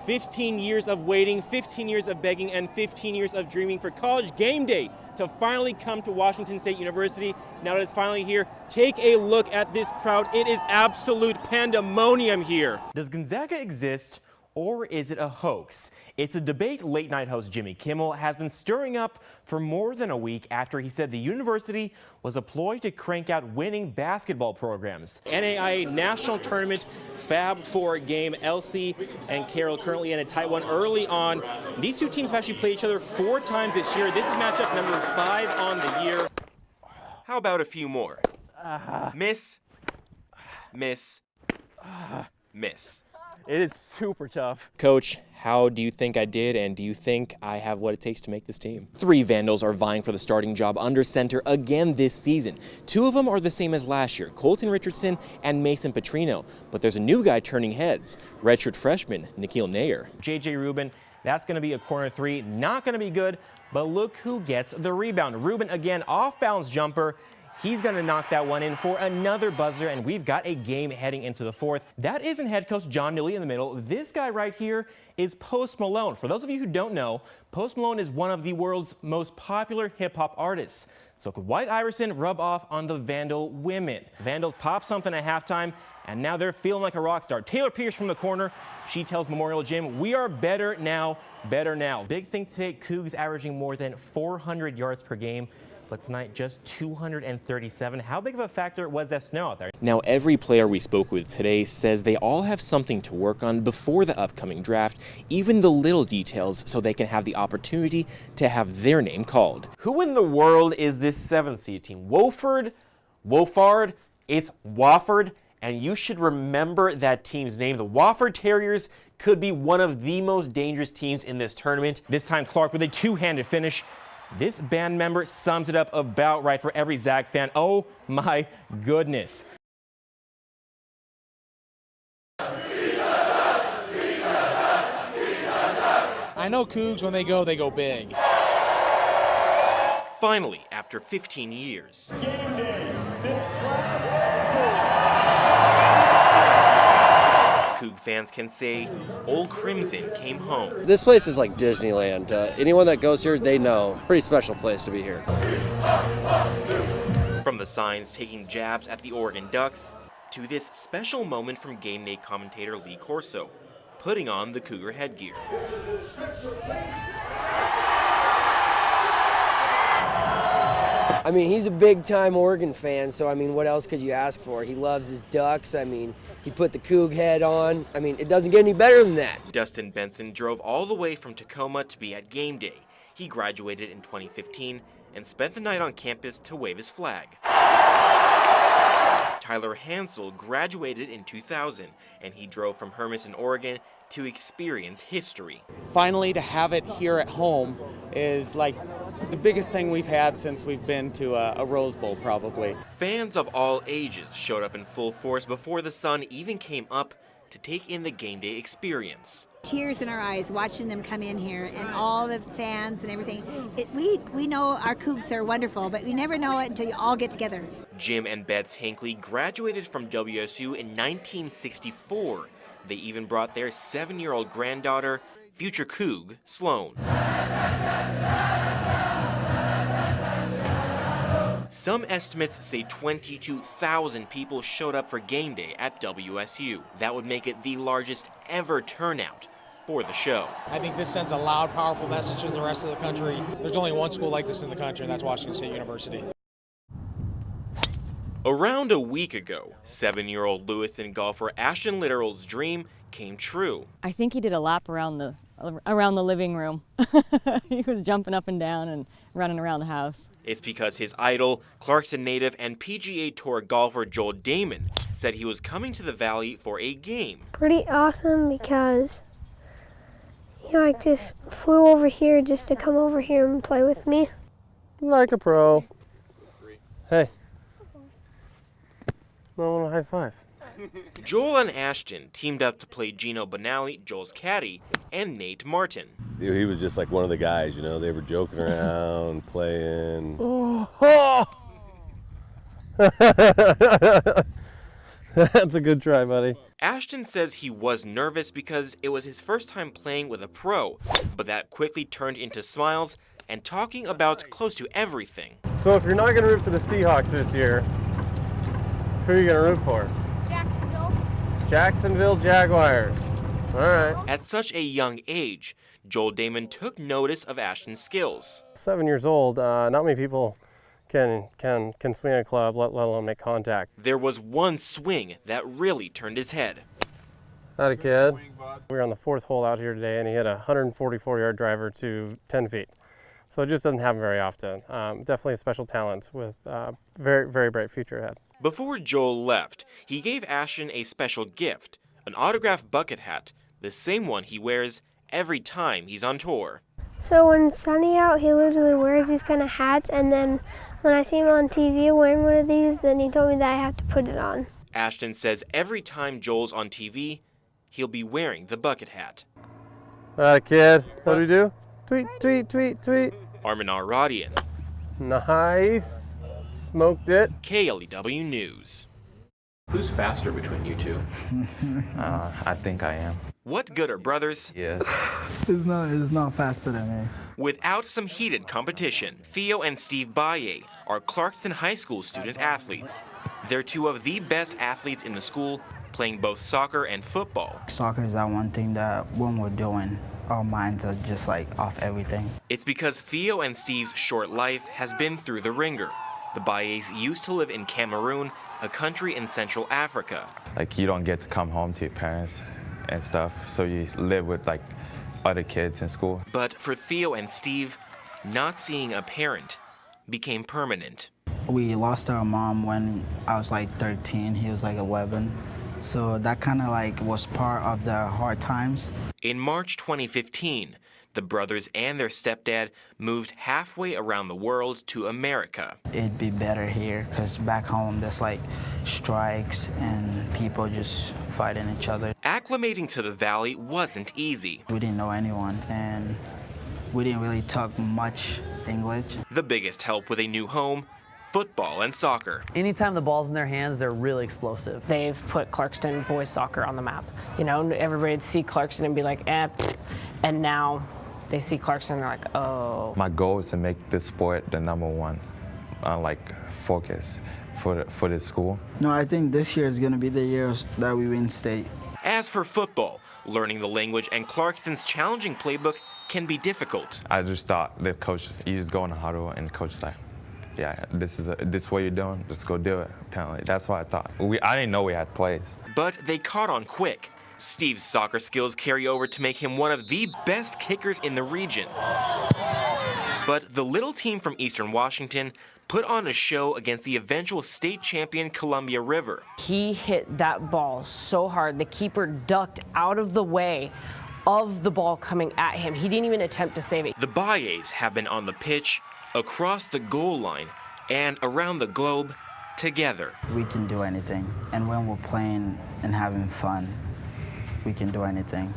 15 years of waiting, 15 years of begging, and 15 years of dreaming for college game day to finally come to Washington State University. Now that it's finally here, take a look at this crowd. It is absolute pandemonium here. Does Gonzaga exist, or is it a hoax? It's a debate late night host Jimmy Kimmel has been stirring up for more than a week after he said the university was a ploy to crank out winning basketball programs. NAIA National Tournament Fab 4 game, Elsie and Carroll currently in a tight one early on. These two teams have actually played each other 4 times this year. This is matchup number 5 on the year. How about a few more? Miss, miss, miss. It is super tough. Coach, how do you think I did, and do you think I have what it takes to make this team? 3 Vandals are vying for the starting job under center again this season. 2 of them are the same as last year, Colton Richardson and Mason Petrino. But there's a new guy turning heads, redshirt freshman Nikhil Nair. JJ Rubin, that's going to be a corner 3, not going to be good, but look who gets the rebound. Rubin again, off-balance jumper. He's going to knock that one in for another buzzer, and we've got a game heading into the 4th. That isn't head coach John Newley in the middle. This guy right here is Post Malone. For those of you who don't know, Post Malone is one of the world's most popular hip-hop artists. So could White Iverson rub off on the Vandal women? Vandals pop something at halftime, and now they're feeling like a rock star. Taylor Pierce from the corner. She tells Memorial Gym, we are better now, better now. Big thing today, Cougs averaging more than 400 yards per game. But tonight, just 237. How big of a factor was that snow out there? Now, every player we spoke with today says they all have something to work on before the upcoming draft, even the little details, so they can have the opportunity to have their name called. Who in the world is this 7th seed team? Wofford? Wofford? It's Wofford, and you should remember that team's name. The Wofford Terriers could be one of the most dangerous teams in this tournament. This time, Clark with a 2-handed finish. This band member sums it up about right for every Zag fan. Oh my goodness. I know Cougs, when they go big. Finally, after 15 years. Coug fans can say Old Crimson came home. This place is like Disneyland. Anyone that goes here, they know. Pretty special place to be here. From the signs taking jabs at the Oregon Ducks, to this special moment from game day commentator Lee Corso, putting on the Cougar headgear. I mean, he's a big-time Oregon fan, so, I mean, what else could you ask for? He loves his Ducks. I mean, he put the Coug head on. I mean, it doesn't get any better than that. Dustin Benson drove all the way from Tacoma to be at game day. He graduated in 2015 and spent the night on campus to wave his flag. Tyler Hansel graduated in 2000, and he drove from Hermiston, Oregon to experience history. Finally, to have it here at home is like the biggest thing we've had since we've been to a Rose Bowl, probably. Fans of all ages showed up in full force before the sun even came up to take in the game day experience. Tears in our eyes watching them come in here and all the fans and everything. We know our Cougs are wonderful, but we never know it until you all get together. Jim and Bets Hinckley graduated from WSU in 1964. They even brought their 7-year-old granddaughter, future Coug, Sloan. Some estimates say 22,000 people showed up for game day at WSU. That would make it the largest ever turnout for the show. I think this sends a loud, powerful message to the rest of the country. There's only one school like this in the country, and that's Washington State University. Around a week ago, 7-year-old Lewiston golfer Ashton Litterall's dream came true. I think he did a lap around the living room. He was jumping up and down and running around the house. It's because his idol, Clarkson native and PGA Tour golfer Joel Damon, said he was coming to the Valley for a game. Pretty awesome because he just flew over here just to come over here and play with me. Like a pro. Hey. I want a high five. Joel and Ashton teamed up to play Gino Bonelli, Joel's caddy, and Nate Martin. Dude, he was just like one of the guys, you know, they were joking around, playing. Oh. That's a good try, buddy. Ashton says he was nervous because it was his first time playing with a pro, but that quickly turned into smiles and talking about close to everything. So if you're not going to root for the Seahawks this year, who are you going to root for? Jacksonville Jaguars. All right. At such a young age, Joel Damon took notice of Ashton's skills. 7 years old, not many people can swing a club, let alone make contact. There was one swing that really turned his head. Not a kid. We were on the 4th hole out here today, and he hit a 144-yard driver to 10 feet. So it just doesn't happen very often. Definitely a special talent with very, very bright future ahead. Before Joel left, he gave Ashton a special gift, an autographed bucket hat, the same one he wears every time he's on tour. So when it's sunny out, he literally wears these kind of hats, and then when I see him on TV wearing one of these, then he told me that I have to put it on. Ashton says every time Joel's on TV, he'll be wearing the bucket hat. Kid, what do we do? Tweet, tweet, tweet, tweet. Armen Araradian. Nice. Smoked it. KLEW News. Who's faster between you two? I think I am. What good are brothers? Yes. It's not faster than me. Without some heated competition, Theo and Steve Baye are Clarkston High School student athletes. They're two of the best athletes in the school, playing both soccer and football. Soccer is that one thing that when we're doing, our minds are just like off everything. It's because Theo and Steve's short life has been through the ringer. The Bayes used to live in Cameroon, a country in Central Africa. Like, you don't get to come home to your parents and stuff, so you live with like other kids in school. But for Theo and Steve, not seeing a parent became permanent. We lost our mom when I was like 13, he was like 11. So that kind of like was part of the hard times. In March 2015, the brothers and their stepdad moved halfway around the world to America. It'd be better here because back home there's like strikes and people just fighting each other. Acclimating to the valley wasn't easy. We didn't know anyone and we didn't really talk much English. The biggest help with a new home, football and soccer. Anytime the ball's in their hands, they're really explosive. They've put Clarkston boys soccer on the map. You know, everybody'd see Clarkston and be like, and now they see Clarkston and they're like, oh. My goal is to make this sport the #1, focus for this school. No, I think this year is going to be the year that we win state. As for football, learning the language and Clarkston's challenging playbook can be difficult. I just thought the coach, you just go in the huddle and the coach like, yeah, this is what you're doing, let's go do it. Apparently, that's what I thought. I didn't know we had plays. But they caught on quick. Steve's soccer skills carry over to make him one of the best kickers in the region. But the little team from Eastern Washington put on a show against the eventual state champion Columbia River. He hit that ball so hard, the keeper ducked out of the way of the ball coming at him. He didn't even attempt to save it. The Bayes have been on the pitch, across the goal line, and around the globe together. We can do anything, and when we're playing and having fun, we can do anything.